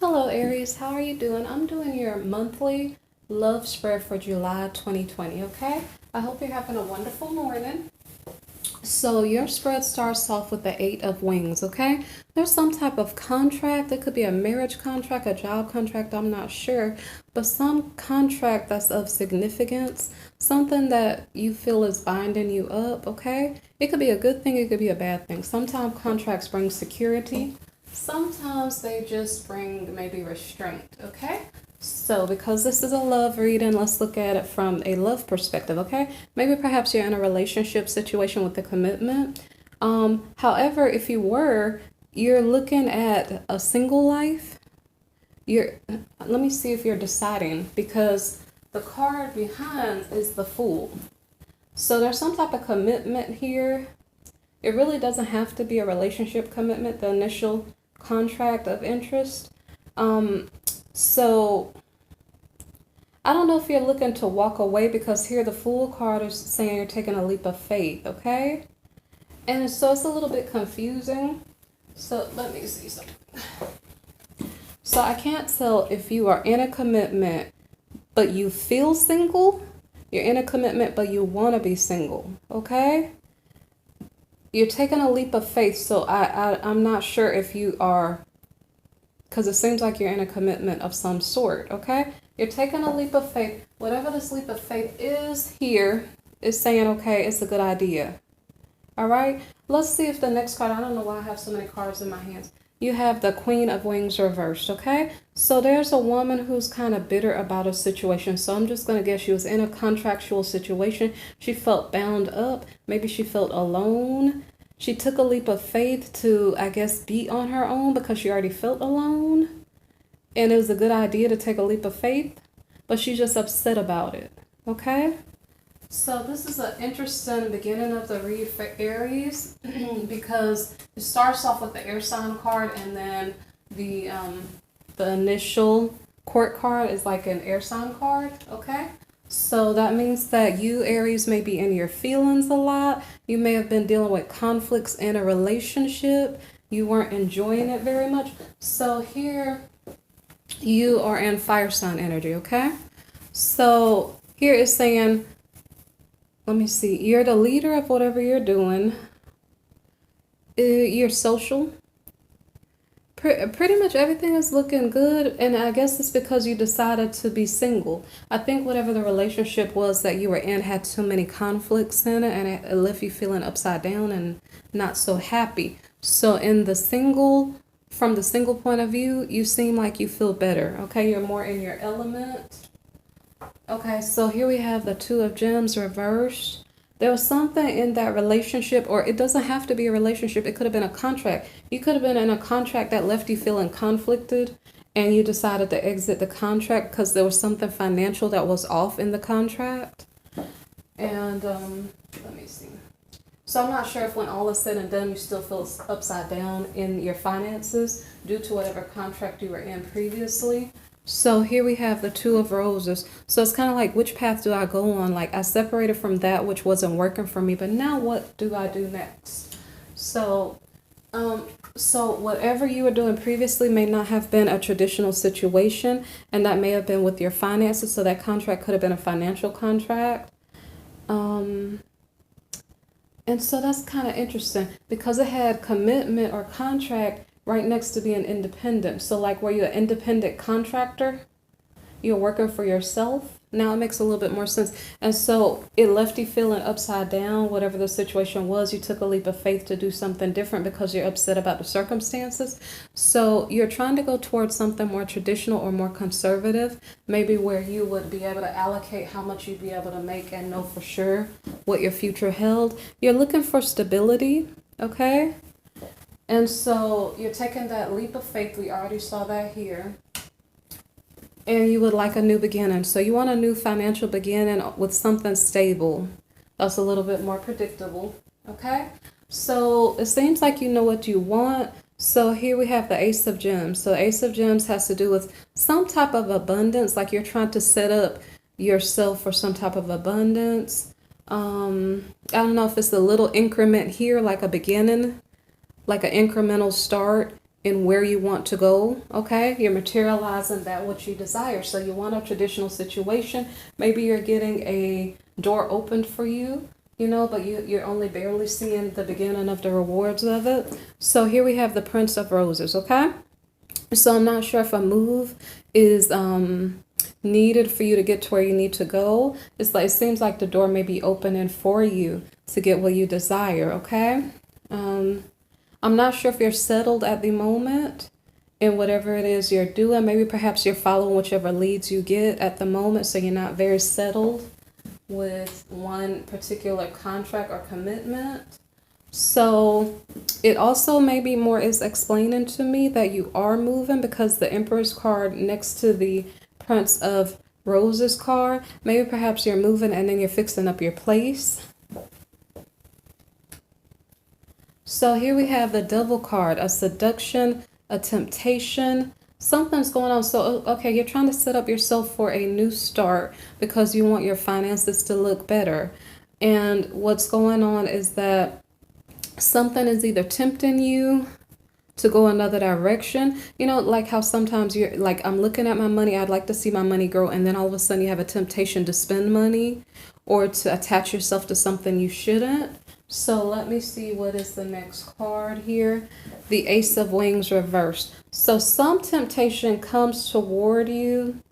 Hello, Aries. How are you doing? I'm doing your monthly love spread for July 2020, okay? I hope you're having a wonderful morning. So, your spread starts off with the Eight of Wings, okay? There's some type of contract. It could be a marriage contract, a job contract, I'm not sure. But some contract that's of significance, something that you feel is binding you up, okay? It could be a good thing, it could be a bad thing. Sometimes contracts bring security. Sometimes they just bring maybe restraint, okay? So, because this is a love reading, let's look at it from a love perspective, okay? Maybe perhaps you're in a relationship situation with a commitment. However, if you're looking at a single life, let me see if you're deciding because the card behind is the Fool. So, there's some type of commitment here. It really doesn't have to be a relationship commitment, the initial contract of interest. So I don't know if you're looking to walk away because here the Fool card is saying you're taking a leap of faith, okay? And so it's a little bit confusing. So let me see something. So I can't tell if you are in a commitment but you feel single. You're in a commitment but you want to be single, okay? You're taking a leap of faith, so I'm not sure if you are, because it seems like you're in a commitment of some sort, okay? You're taking a leap of faith. Whatever this leap of faith is here is saying, okay, it's a good idea. All right? Let's see if the next card, I don't know why I have so many cards in my hands. You have the Queen of Wings reversed, okay? So there's a woman who's kind of bitter about a situation. So I'm just going to guess she was in a contractual situation. She felt bound up. Maybe she felt alone. She took a leap of faith to, I guess, be on her own because she already felt alone. And it was a good idea to take a leap of faith, but she's just upset about it, okay? So this is an interesting beginning of the read for Aries because it starts off with the air sign card and then the initial court card is like an air sign card, okay? So that means that you, Aries, may be in your feelings a lot. You may have been dealing with conflicts in a relationship. You weren't enjoying it very much. So here you are in fire sign energy, okay? So here is saying, let me see, you're the leader of whatever you're doing. You're social. Pretty much everything is looking good, and I guess it's because you decided to be single. I think whatever the relationship was that you were in had too many conflicts in it, and it left you feeling upside down and not so happy. So from the single point of view, you seem like you feel better, okay? You're more in your element. Okay, so here we have the Two of Gems reversed. There was something in that relationship, or it doesn't have to be a relationship. It could have been a contract. You could have been in a contract that left you feeling conflicted, and you decided to exit the contract because there was something financial that was off in the contract. And let me see. So I'm not sure if when all is said and done, you still feel upside down in your finances due to whatever contract you were in previously. So here we have the Two of Roses. So it's kind of like, which path do I go on? Like I separated from that which wasn't working for me, but now what do I do next? So whatever you were doing previously may not have been a traditional situation, and that may have been with your finances. So that contract could have been a financial contract. And so that's kind of interesting because it had commitment or contract right next to being independent. So like were you an independent contractor? You're working for yourself? Now it makes a little bit more sense. And so it left you feeling upside down, whatever the situation was. You took a leap of faith to do something different because you're upset about the circumstances. So you're trying to go towards something more traditional or more conservative, maybe where you would be able to allocate how much you'd be able to make and know for sure what your future held. You're looking for stability, okay? And so you're taking that leap of faith. We already saw that here. And you would like a new beginning. So you want a new financial beginning with something stable. That's a little bit more predictable. Okay? So it seems like you know what you want. So here we have the Ace of Gems. So Ace of Gems has to do with some type of abundance, like you're trying to set up yourself for some type of abundance. I don't know if it's a little increment here, like a beginning, like an incremental start, in where you want to go, okay? You're materializing that what you desire. So you want a traditional situation. Maybe you're getting a door opened for you, you know, but you're only barely seeing the beginning of the rewards of it. So here we have the Prince of Roses, okay? So I'm not sure if a move is needed for you to get to where you need to go. It's like, it seems like the door may be opening for you to get what you desire, okay? I'm not sure if you're settled at the moment in whatever it is you're doing. Maybe perhaps you're following whichever leads you get at the moment, so you're not very settled with one particular contract or commitment. So it also maybe more is explaining to me that you are moving, because the Emperor's card next to the Prince of Roses card, maybe perhaps you're moving and then you're fixing up your place. So here we have the Devil card, a seduction, a temptation, something's going on. So, okay, you're trying to set up yourself for a new start because you want your finances to look better. And what's going on is that something is either tempting you to go another direction. You know, like how sometimes you're like, I'm looking at my money, I'd like to see my money grow. And then all of a sudden you have a temptation to spend money or to attach yourself to something you shouldn't. So let me see, what is the next card here? The Ace of Wings reversed. So some temptation comes toward you.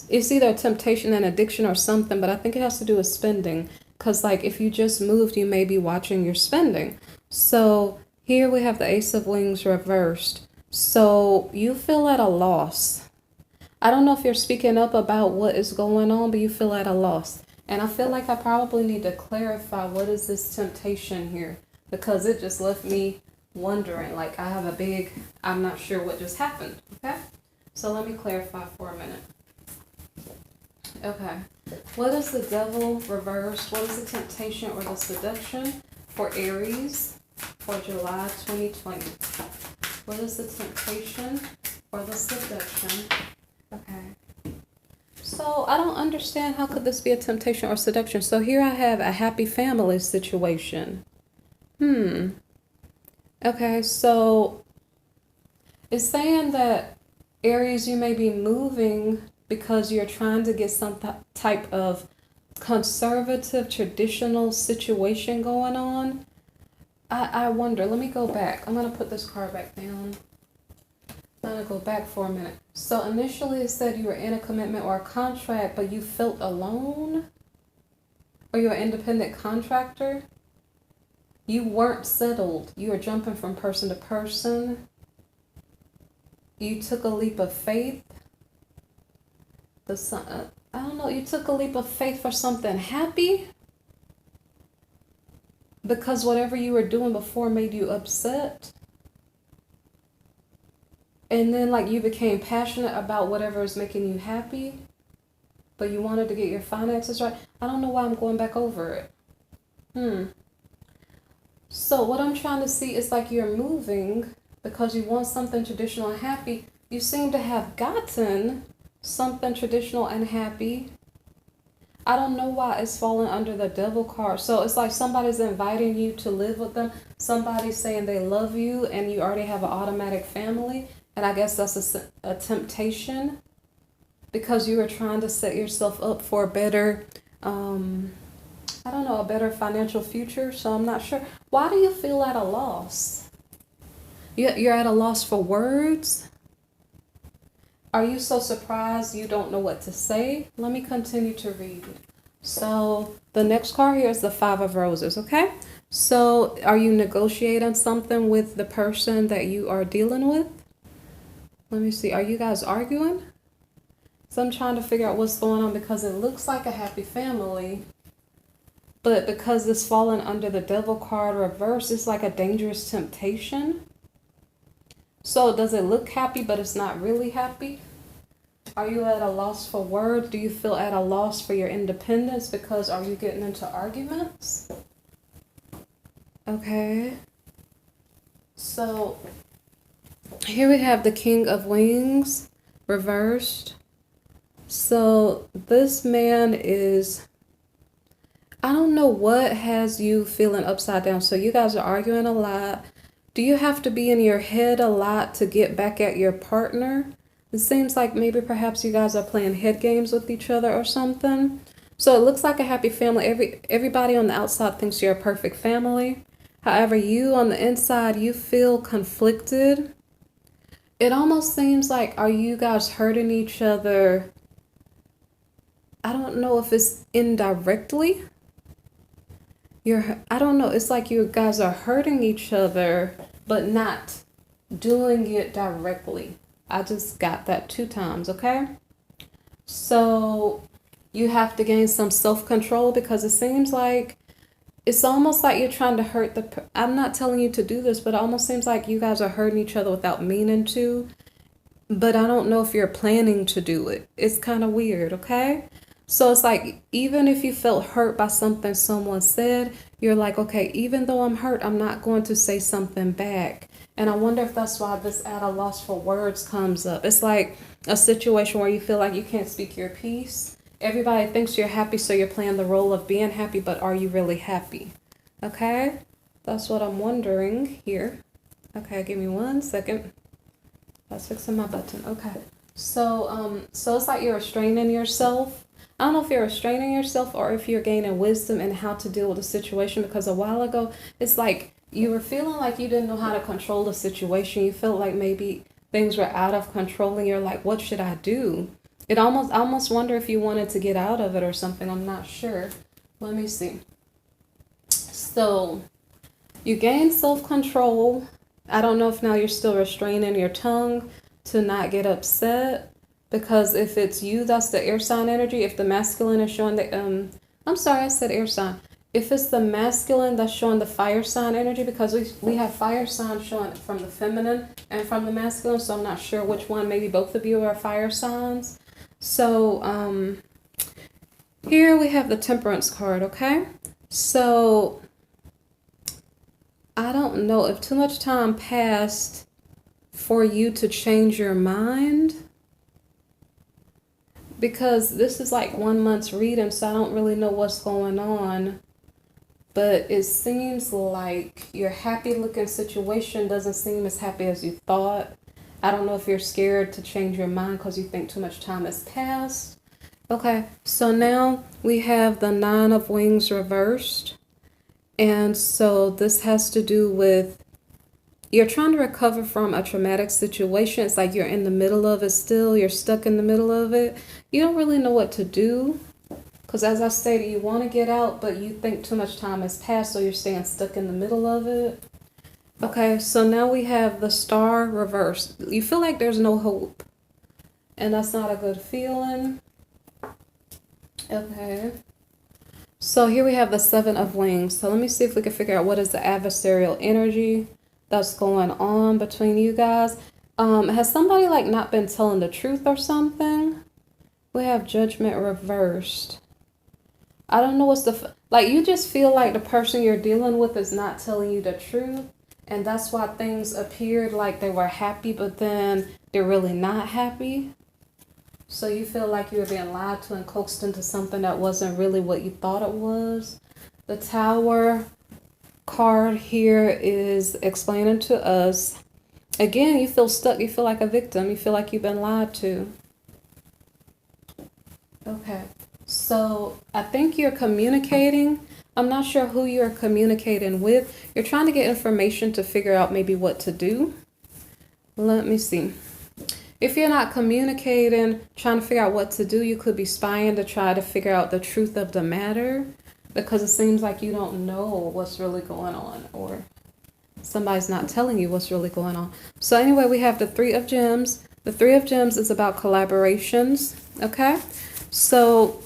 It's either a temptation and addiction or something, but I think it has to do with spending. Because like if you just moved, you may be watching your spending. So here we have the Ace of Wings reversed. So you feel at a loss. I don't know if you're speaking up about what is going on, but you feel at a loss. And I feel like I probably need to clarify, what is this temptation here? Because it just left me wondering, like I have a big, I'm not sure what just happened, okay? So let me clarify for a minute. Okay, what is the Devil reversed? What is the temptation or the seduction for Aries for July 2020? What is the temptation or the seduction? Okay. So I don't understand, how could this be a temptation or seduction? So here I have a happy family situation. Okay, so it's saying that Aries, you may be moving because you're trying to get some type of conservative, traditional situation going on. I wonder, let me go back. I'm going to put this card back down. I'm going to go back for a minute. So initially it said you were in a commitment or a contract, but you felt alone? Or you're an independent contractor? You weren't settled. You were jumping from person to person. You took a leap of faith. I don't know, you took a leap of faith for something happy? Because whatever you were doing before made you upset? And then like you became passionate about whatever is making you happy, but you wanted to get your finances right. I don't know why I'm going back over it. So what I'm trying to see is like you're moving because you want something traditional and happy. You seem to have gotten something traditional and happy. I don't know why it's falling under the Devil card. So it's like somebody's inviting you to live with them. Somebody's saying they love you and you already have an automatic family. And I guess that's a temptation because you were trying to set yourself up for a better, a better financial future. So I'm not sure. Why do you feel at a loss? You're at a loss for words? Are you so surprised you don't know what to say? Let me continue to read. So the next card here is the Five of Roses, okay? So are you negotiating something with the person that you are dealing with? Let me see. Are you guys arguing? So I'm trying to figure out what's going on because it looks like a happy family. But because it's falling under the Devil card reverse, it's like a dangerous temptation. So does it look happy, but it's not really happy? Are you at a loss for words? Do you feel at a loss for your independence? Because are you getting into arguments? Okay. So here we have the King of Wings reversed. So this man is, I don't know what has you feeling upside down. So you guys are arguing a lot. Do you have to be in your head a lot to get back at your partner? It seems like maybe perhaps you guys are playing head games with each other or something. So it looks like a happy family. Everybody on the outside thinks you're a perfect family. However, you on the inside, you feel conflicted. It almost seems like, are you guys hurting each other? I don't know if it's indirectly. I don't know. It's like you guys are hurting each other, but not doing it directly. I just got that 2 times, okay? So you have to gain some self-control because it seems like it's almost like you're trying to hurt I'm not telling you to do this, but it almost seems like you guys are hurting each other without meaning to. But I don't know if you're planning to do it. It's kind of weird, okay? So it's like, even if you felt hurt by something someone said, you're like, okay, even though I'm hurt, I'm not going to say something back. And I wonder if that's why this at a loss for words comes up. It's like a situation where you feel like you can't speak your piece. Everybody thinks you're happy, so you're playing the role of being happy, but are you really happy? Okay? That's what I'm wondering here. Okay, give me 1 second. I was fixing my button. Okay. So it's like you're restraining yourself. I don't know if you're restraining yourself or if you're gaining wisdom in how to deal with the situation, because a while ago, it's like you were feeling like you didn't know how to control the situation. You felt like maybe things were out of control and you're like, what should I do? I almost wonder if you wanted to get out of it or something. I'm not sure. Let me see. So you gain self-control. I don't know if now you're still restraining your tongue to not get upset. Because if it's you, that's the air sign energy. If the masculine is showing the, I'm sorry, I said air sign. If it's the masculine, that's showing the fire sign energy, because we have fire signs showing from the feminine and from the masculine. So I'm not sure which one. Maybe both of you are fire signs. So here we have the Temperance card, okay? So I don't know if too much time passed for you to change your mind, because this is like 1 month's reading, so I don't really know what's going on. But it seems like your happy looking situation doesn't seem as happy as you thought. I don't know if you're scared to change your mind because you think too much time has passed. Okay, so now we have the 9 of Wings reversed. And so this has to do with you're trying to recover from a traumatic situation. It's like you're in the middle of it still. You're stuck in the middle of it. You don't really know what to do. Because as I stated, you want to get out, but you think too much time has passed, so you're staying stuck in the middle of it. Okay, so now we have the Star reversed. You feel like there's no hope. And that's not a good feeling. Okay. So here we have the 7 of Wings. So let me see if we can figure out what is the adversarial energy that's going on between you guys. Has somebody like not been telling the truth or something? We have Judgment reversed. I don't know what's like you just feel like the person you're dealing with is not telling you the truth, and that's why things appeared like they were happy, but then they're really not happy. So you feel like you were being lied to and coaxed into something that wasn't really what you thought it was. The Tower card here is explaining to us, again, you feel stuck. You feel like a victim. You feel like you've been lied to. Okay, so I think you're communicating. I'm not sure who you're communicating with. You're trying to get information to figure out maybe what to do. Let me see. If you're not communicating, trying to figure out what to do, you could be spying to try to figure out the truth of the matter, because it seems like you don't know what's really going on, or somebody's not telling you what's really going on. So anyway, we have the 3 of Gems. The 3 of Gems is about collaborations, okay? So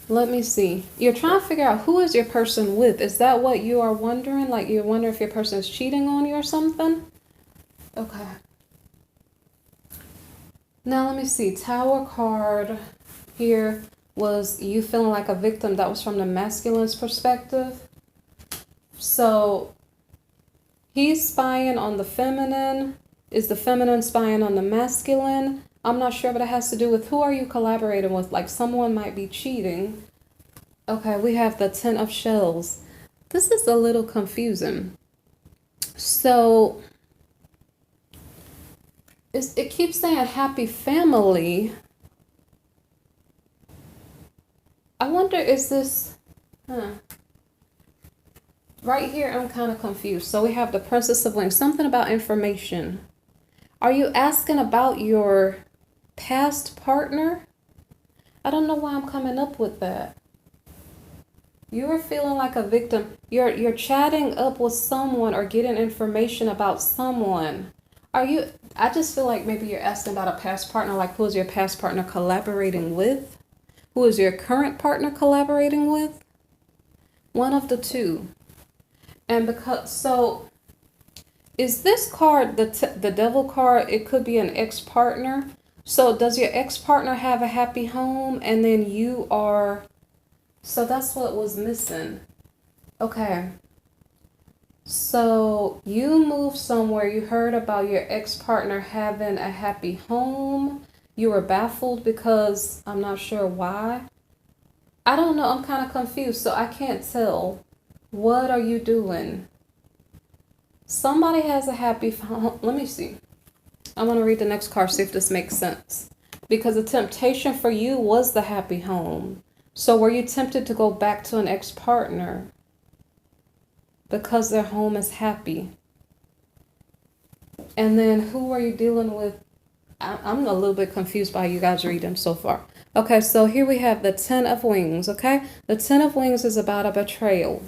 let me see. You're trying to figure out who is your person with. Is that what you are wondering? Like you're wondering if your person is cheating on you or something? Okay. Now let me see. Tower card here was you feeling like a victim. That was from the masculine's perspective. So he's spying on the feminine. Is the feminine spying on the masculine? I'm not sure, but it has to do with who are you collaborating with. Like someone might be cheating. Okay, we have the 10 of Shells. This is a little confusing. So it keeps saying happy family. I wonder, is this, right here, I'm kind of confused. So we have the Princess of Wings, something about information. Are you asking about your past partner? I don't know why I'm coming up with that. You were feeling like a victim. You're chatting up with someone or getting information about someone. I just feel like maybe you're asking about a past partner, like who is your past partner collaborating with? Who is your current partner collaborating with? One of the two. And so is this card the devil card? It could be an ex-partner. So does your ex-partner have a happy home and then you are, so that's what was missing. Okay. So you moved somewhere, you heard about your ex-partner having a happy home. You were baffled because I'm not sure why. I don't know, I'm kind of confused, so I can't tell. What are you doing? Somebody has a happy home. Let me see. I'm going to read the next card, see if this makes sense. Because the temptation for you was the happy home. So were you tempted to go back to an ex-partner because their home is happy? And then who are you dealing with? I'm a little bit confused by you guys reading so far. Okay, so here we have the Ten of Wings, okay? The Ten of Wings is about a betrayal.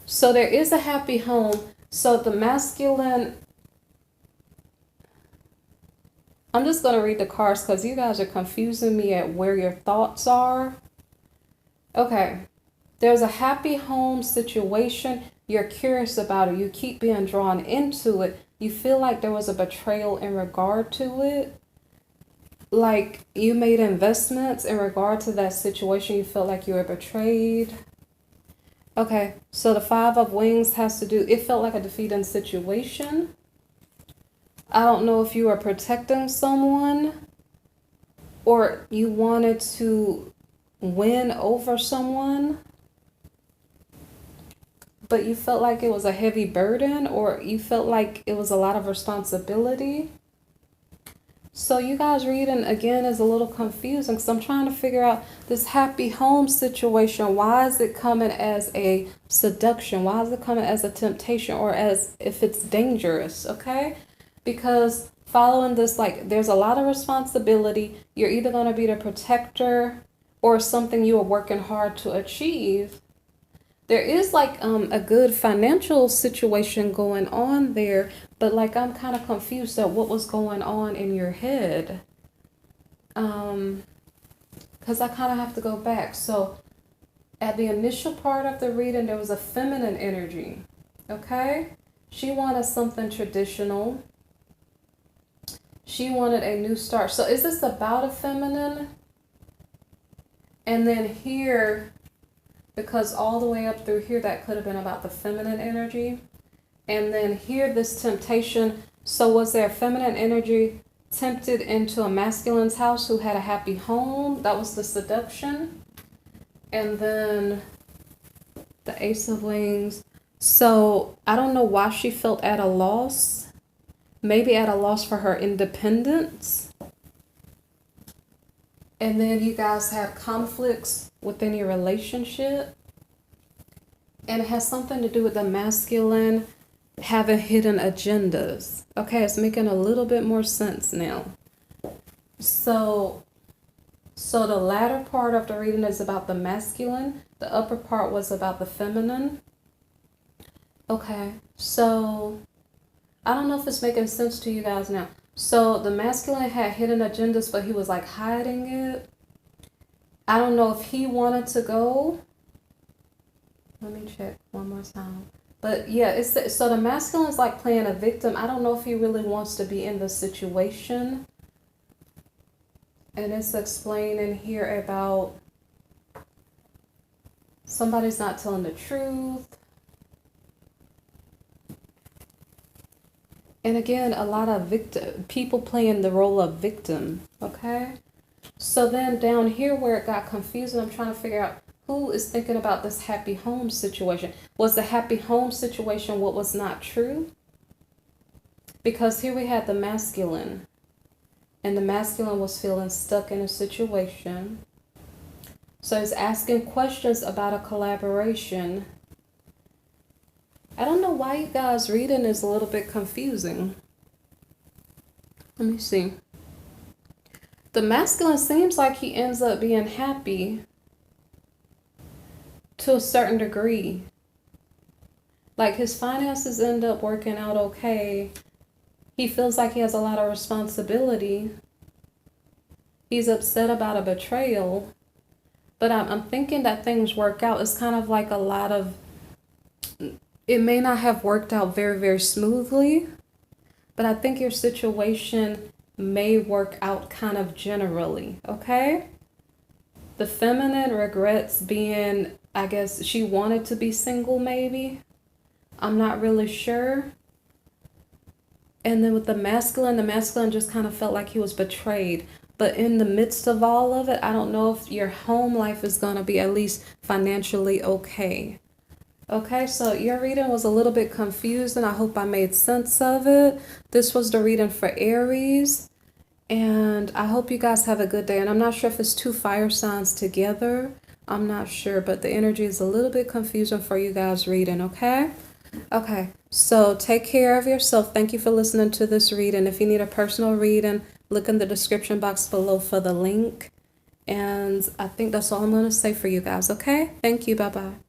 So there is a happy home. So the masculine, I'm just going to read the cards because you guys are confusing me at where your thoughts are. Okay, there's a happy home situation. You're curious about it. You keep being drawn into it. You feel like there was a betrayal in regard to it. Like you made investments in regard to that situation. You felt like you were betrayed. Okay, so the Five of Wings has to do, it felt like a defeating situation. I don't know if you were protecting someone or you wanted to win over someone, but you felt like it was a heavy burden or you felt like it was a lot of responsibility. So you guys reading again is a little confusing because I'm trying to figure out this happy home situation. Why is it coming as a seduction? Why is it coming as a temptation or as if it's dangerous? Okay, because following this, like there's a lot of responsibility. You're either going to be the protector or something you are working hard to achieve. There is like a good financial situation going on there, but like I'm kind of confused at what was going on in your head. Because I kind of have to go back. So at the initial part of the reading, there was a feminine energy. Okay? She wanted something traditional. She wanted a new start. So is this about a feminine? And then here, because all the way up through here, that could have been about the feminine energy. And then here, this temptation. So was there feminine energy tempted into a masculine's house who had a happy home? That was the seduction. And then the Ace of Wings. So I don't know why she felt at a loss. Maybe at a loss for her independence. And then you guys have conflicts within your relationship. And it has something to do with the masculine having hidden agendas. Okay, it's making a little bit more sense now. So the latter part of the reading is about the masculine. The upper part was about the feminine. Okay, so I don't know if it's making sense to you guys now. So the masculine had hidden agendas, but he was like hiding it. I don't know if he wanted to go. Let me check one more time. But yeah, so the masculine is like playing a victim. I don't know if he really wants to be in the situation. And it's explaining here about somebody's not telling the truth. And again, a lot of people playing the role of victim, okay? So then down here where it got confusing, I'm trying to figure out who is thinking about this happy home situation. Was the happy home situation what was not true? Because here we had the masculine, and the masculine was feeling stuck in a situation. So he's asking questions about a collaboration. I don't know why you guys' reading is a little bit confusing. Let me see. The masculine seems like he ends up being happy to a certain degree. Like his finances end up working out okay. He feels like he has a lot of responsibility. He's upset about a betrayal. But I'm thinking that things work out. It's kind of like a lot of, it may not have worked out very, very smoothly, but I think your situation may work out kind of generally, okay? The feminine regrets being, I guess she wanted to be single maybe. I'm not really sure. And then with the masculine just kind of felt like he was betrayed. But in the midst of all of it, I don't know if your home life is going to be at least financially okay. Okay, so your reading was a little bit confused, and I hope I made sense of it. This was the reading for Aries, and I hope you guys have a good day. And I'm not sure if it's two fire signs together. I'm not sure, but the energy is a little bit confusing for you guys reading, okay? Okay, so take care of yourself. Thank you for listening to this reading. If you need a personal reading, look in the description box below for the link. And I think that's all I'm going to say for you guys, okay? Thank you. Bye-bye.